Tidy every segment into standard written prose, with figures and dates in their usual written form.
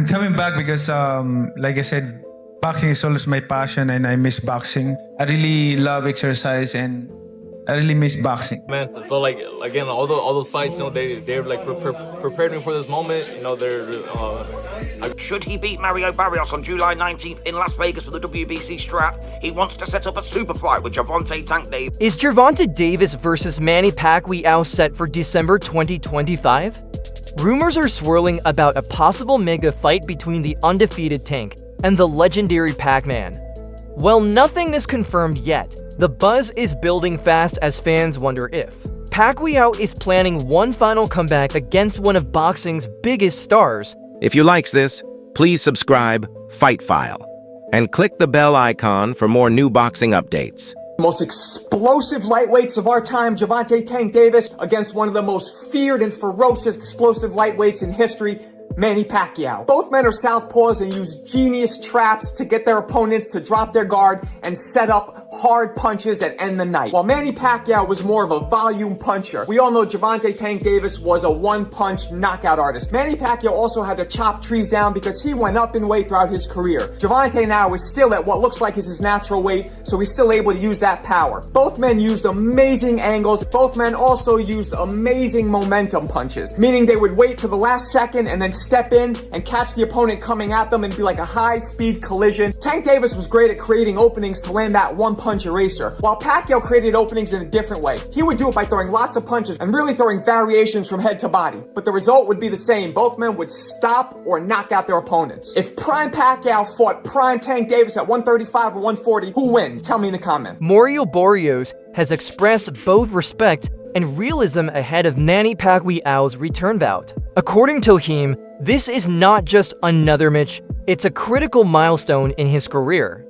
I'm coming back because, like I said, boxing is always my passion and I miss boxing. I really love exercise and I really miss boxing. Man, so like again, all those fights, they're like prepared me for this moment. Should he beat Mario Barrios on July 19th in Las Vegas for the WBC strap, he wants to set up a super fight with Gervonta Tank Davis. Is Gervonta Davis versus Manny Pacquiao set for December 2025? Rumors are swirling about a possible mega fight between the undefeated Tank and the legendary Pac-Man. While nothing is confirmed yet, the buzz is building fast as fans wonder if Pacquiao is planning one final comeback against one of boxing's biggest stars. If you likes this, please subscribe, Fight File, and click the bell icon for more new boxing updates. Most explosive lightweights of our time, Gervonta Tank Davis, against one of the most feared and ferocious explosive lightweights in history, Manny Pacquiao. Both men are southpaws and use genius traps to get their opponents to drop their guard and set up hard punches that end the night. While Manny Pacquiao was more of a volume puncher, we all know Gervonta Tank Davis was a one-punch knockout artist. Manny Pacquiao also had to chop trees down because he went up in weight throughout his career. Gervonta now is still at what looks like is his natural weight, so he's still able to use that power. Both men used amazing angles. Both men also used amazing momentum punches, meaning they would wait to the last second and then step in and catch the opponent coming at them and be like a high-speed collision. Tank Davis was great at creating openings to land that one-punch eraser, while Pacquiao created openings in a different way. He would do it by throwing lots of punches and really throwing variations from head to body, but the result would be the same. Both men would stop or knock out their opponents. If prime Pacquiao fought prime Tank Davis at 135 or 140, who wins? Tell me in the comments. Mario Barrios has expressed both respect and realism ahead of Manny Pacquiao's return bout. According to him, this is not just another match, it's a critical milestone in his career.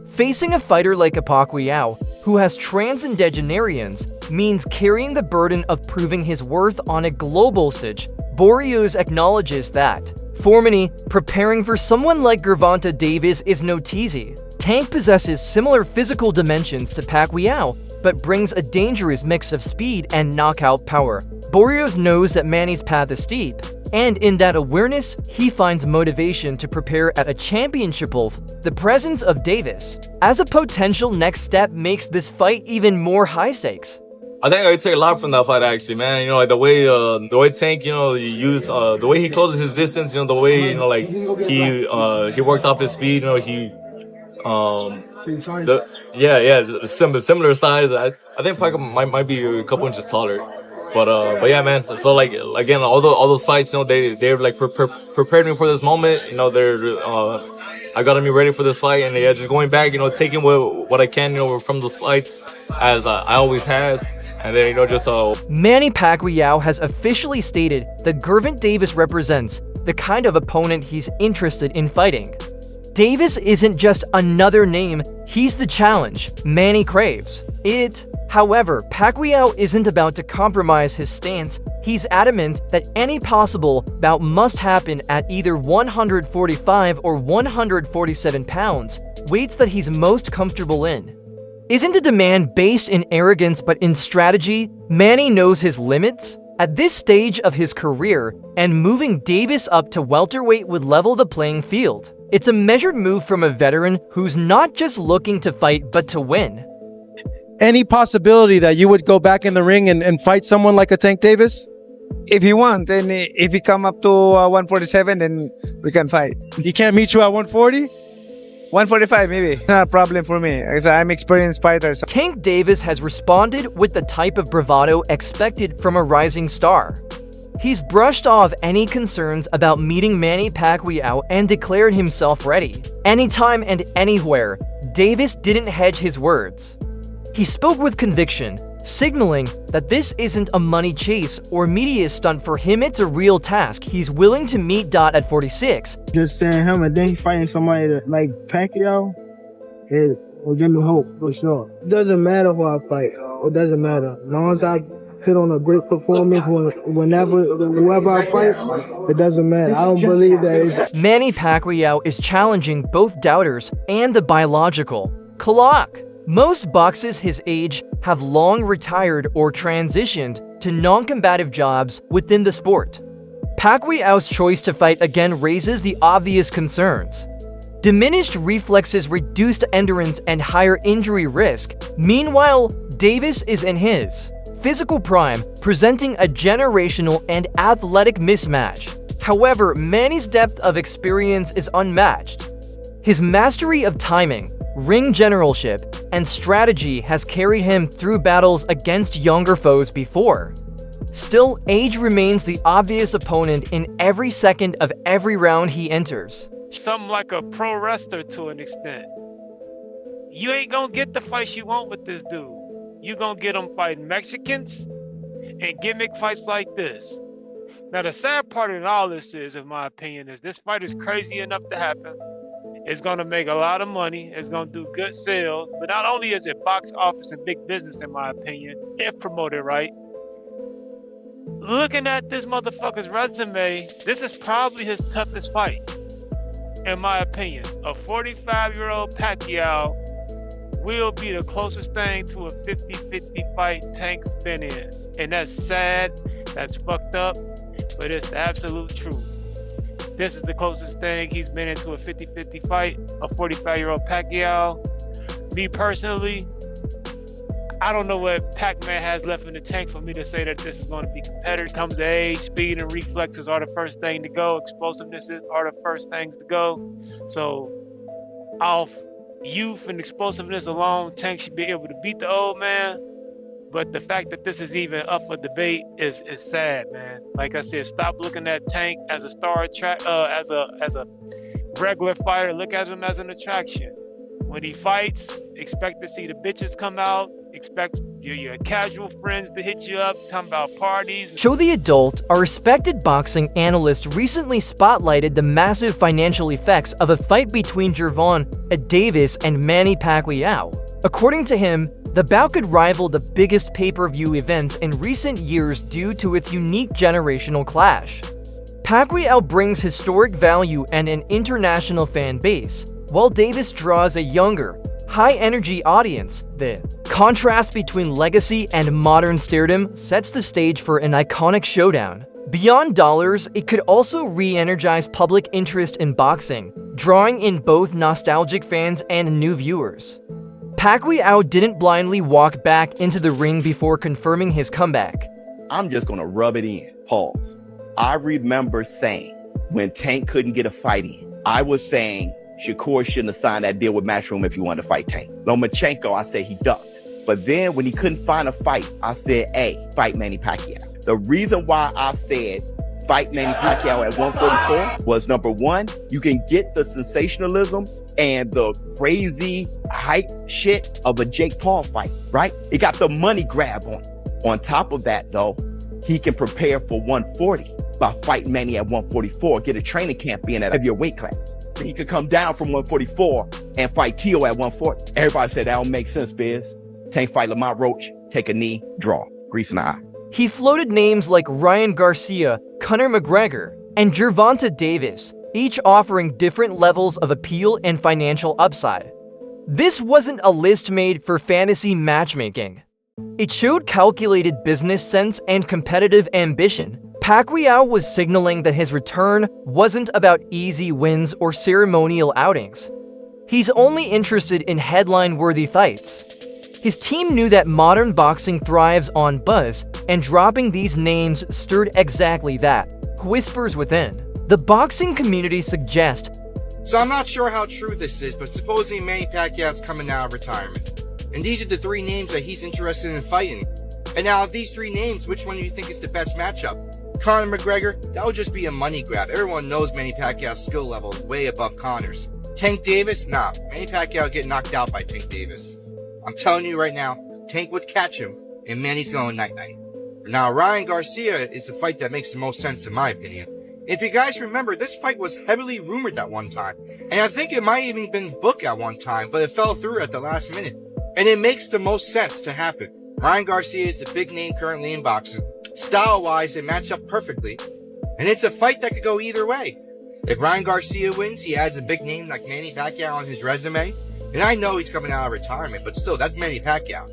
Facing a fighter like a Pacquiao, who has transcendenarians, means carrying the burden of proving his worth on a global stage. Barrios acknowledges that, for many, preparing for someone like Gervonta Davis is no teasy. Tank possesses similar physical dimensions to Pacquiao, but brings a dangerous mix of speed and knockout power. Barrios knows that Manny's path is steep, and in that awareness, he finds motivation to prepare at a championship level. The presence of Davis as a potential next step makes this fight even more high stakes. I think I would take a lot from that fight, actually, man. Like the way Tank, the way he closes his distance, the way, like he worked off his speed, similar size. I think Pacquiao might be a couple inches taller. But yeah, man. So like again, all those fights, they're like prepared me for this moment. I got me ready for this fight, and yeah, just going back, taking what I can, from those fights as I always had, and then Manny Pacquiao has officially stated that Gervonta Davis represents the kind of opponent he's interested in fighting. Davis isn't just another name, he's the challenge Manny craves. However, Pacquiao isn't about to compromise his stance. He's adamant that any possible bout must happen at either 145 or 147 pounds, weights that he's most comfortable in. Isn't the demand based in arrogance but in strategy? Manny knows his limits. At this stage of his career, and moving Davis up to welterweight would level the playing field. It's a measured move from a veteran who's not just looking to fight but to win. Any possibility that you would go back in the ring and fight someone like a Tank Davis? If he wants, and if he come up to 147, then we can fight. He can't meet you at 140? 145 maybe. Not a problem for me, because I'm experienced fighter. So. Tank Davis has responded with the type of bravado expected from a rising star. He's brushed off any concerns about meeting Manny Pacquiao and declared himself ready. Anytime and anywhere, Davis didn't hedge his words. He spoke with conviction, signaling that this isn't a money chase or media stunt for him. It's a real task he's willing to meet. At 46, just saying him and then he fighting somebody like Pacquiao will give me hope for sure. It doesn't matter who I fight. It doesn't matter. As long as I put on a great performance whoever I fight, it doesn't matter. I don't believe that Manny Pacquiao is challenging both doubters and the biological clock. Most boxers his age have long retired or transitioned to non-combative jobs within the sport. Pacquiao's choice to fight again raises the obvious concerns. Diminished reflexes, reduced endurance, and higher injury risk. Meanwhile, Davis is in his physical prime, presenting a generational and athletic mismatch. However, Manny's depth of experience is unmatched. His mastery of timing, ring generalship, and strategy has carried him through battles against younger foes before. Still, age remains the obvious opponent in every second of every round he enters. Something like a pro wrestler to an extent. You ain't gonna get the fights you want with this dude. You gonna get him fighting Mexicans and gimmick fights like this. Now the sad part in all this is, in my opinion, is this fight is crazy enough to happen. It's gonna make a lot of money. It's gonna do good sales. But not only is it box office and big business, in my opinion, if promoted right. Looking at this motherfucker's resume, this is probably his toughest fight. In my opinion, a 45-year-old Pacquiao will be the closest thing to a 50-50 fight Tank's been in. And that's sad, that's fucked up, but it's the absolute truth. This is the closest thing he's been into a 50-50 fight, a 45-year-old Pacquiao. Me personally, I don't know what Pac-Man has left in the tank for me to say that this is going to be competitive. Comes to age, speed and reflexes are the first thing to go. Explosiveness are the first things to go. So, off youth and explosiveness alone, Tank should be able to beat the old man. But the fact that this is even up for debate is sad, man. Like I said, stop looking at Tank as a star as a regular fighter. Look at him as an attraction. When he fights, expect to see the bitches come out. Expect your casual friends to hit you up, talking about parties. Show the Adult, a respected boxing analyst, recently spotlighted the massive financial effects of a fight between Gervonta Davis and Manny Pacquiao. According to him, the bout could rival the biggest pay-per-view events in recent years due to its unique generational clash. Pacquiao brings historic value and an international fan base, while Davis draws a younger, high-energy audience. The contrast between legacy and modern stardom sets the stage for an iconic showdown. Beyond dollars, it could also re-energize public interest in boxing, drawing in both nostalgic fans and new viewers. Pacquiao didn't blindly walk back into the ring before confirming his comeback. I'm just gonna rub it in. Pause. I remember saying when Tank couldn't get a fight in, I was saying Shakur shouldn't have signed that deal with Matchroom if he wanted to fight Tank. Lomachenko, I said he ducked. But then when he couldn't find a fight, I said, hey, fight Manny Pacquiao. The reason why I said fight Manny Pacquiao at 144 was, number one, you can get the sensationalism and the crazy hype shit of a Jake Paul fight, right? It got the money grab on it. On top of that, though, he can prepare for 140 by fighting Manny at 144, get a training camp in at a heavier weight class. He could come down from 144 and fight Tio at 140. Everybody said that don't make sense, Biz. Tank fight Lamont Roach, take a knee, draw, grease in the eye. He floated names like Ryan Garcia, Conor McGregor, and Gervonta Davis, each offering different levels of appeal and financial upside. This wasn't a list made for fantasy matchmaking. It showed calculated business sense and competitive ambition. Pacquiao was signaling that his return wasn't about easy wins or ceremonial outings. He's only interested in headline-worthy fights. His team knew that modern boxing thrives on buzz, and dropping these names stirred exactly that. Whispers within. The boxing community suggest, so I'm not sure how true this is, but supposing Manny Pacquiao's coming out of retirement. And these are the three names that he's interested in fighting. And now of these three names, which one do you think is the best matchup? Conor McGregor, that would just be a money grab. Everyone knows Manny Pacquiao's skill level is way above Conor's. Tank Davis? Nah, Manny Pacquiao get knocked out by Tank Davis. I'm telling you right now, Tank would catch him, and Manny's going night-night. Now, Ryan Garcia is the fight that makes the most sense in my opinion. If you guys remember, this fight was heavily rumored at one time, and I think it might even been booked at one time, but it fell through at the last minute. And it makes the most sense to happen. Ryan Garcia is the big name currently in boxing. Style-wise, they match up perfectly, and it's a fight that could go either way. If Ryan Garcia wins, he adds a big name like Manny Pacquiao on his resume, and I know he's coming out of retirement, but still, that's Manny Pacquiao.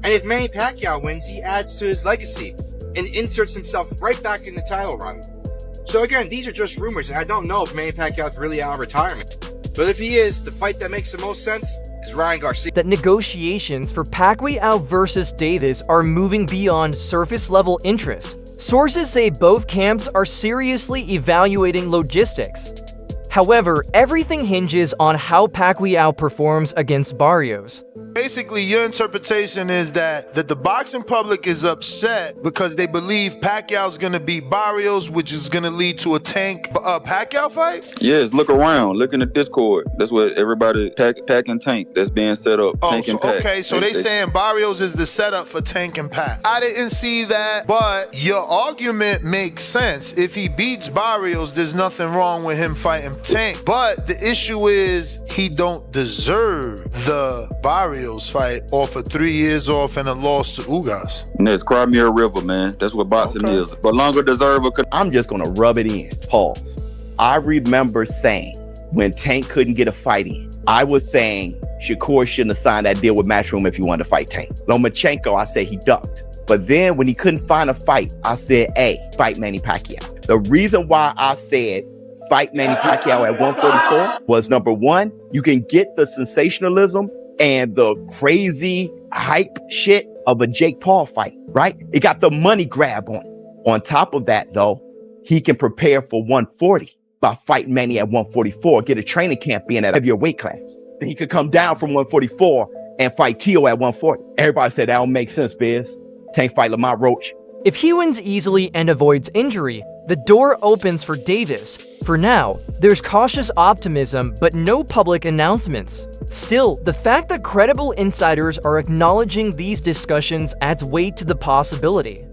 And if Manny Pacquiao wins, he adds to his legacy and inserts himself right back in the title run. So again, these are just rumors, and I don't know if Manny Pacquiao's really out of retirement. But if he is, the fight that makes the most sense is Ryan Garcia. That negotiations for Pacquiao versus Davis are moving beyond surface-level interest. Sources say both camps are seriously evaluating logistics. However, everything hinges on how Pacquiao performs against Barrios. Basically, your interpretation is that the boxing public is upset because they believe Pacquiao's going to beat Barrios, which is going to lead to a Tank Pacquiao fight? Yes, look around. Look in the Discord. That's what everybody, Pac and Tank, that's being set up. Oh, Tank and Pac. okay, so they saying Barrios is the setup for Tank and Pac. I didn't see that, but your argument makes sense. If he beats Barrios, there's nothing wrong with him fighting Tank. But the issue is he don't deserve the Barrios fight off of 3 years off and a loss to Ugas. And that's Crimea River, man. That's what boxing is. But longer deserver. I'm just gonna rub it in. Pause. I remember saying when Tank couldn't get a fight in, I was saying Shakur shouldn't have signed that deal with Matchroom if he wanted to fight Tank. Lomachenko, I said he ducked. But then when he couldn't find a fight, I said, hey, fight Manny Pacquiao. The reason why I said fight Manny Pacquiao at 144 was, number one, you can get the sensationalism and the crazy hype shit of a Jake Paul fight, right? It got the money grab on it. On top of that, though, he can prepare for 140 by fighting Manny at 144, get a training camp in at a heavier weight class. Then he could come down from 144 and fight Tio at 140. Everybody said that don't make sense, Biz. Tank fight Lamont Roach. If he wins easily and avoids injury, the door opens for Davis. For now, there's cautious optimism, but no public announcements. Still, the fact that credible insiders are acknowledging these discussions adds weight to the possibility.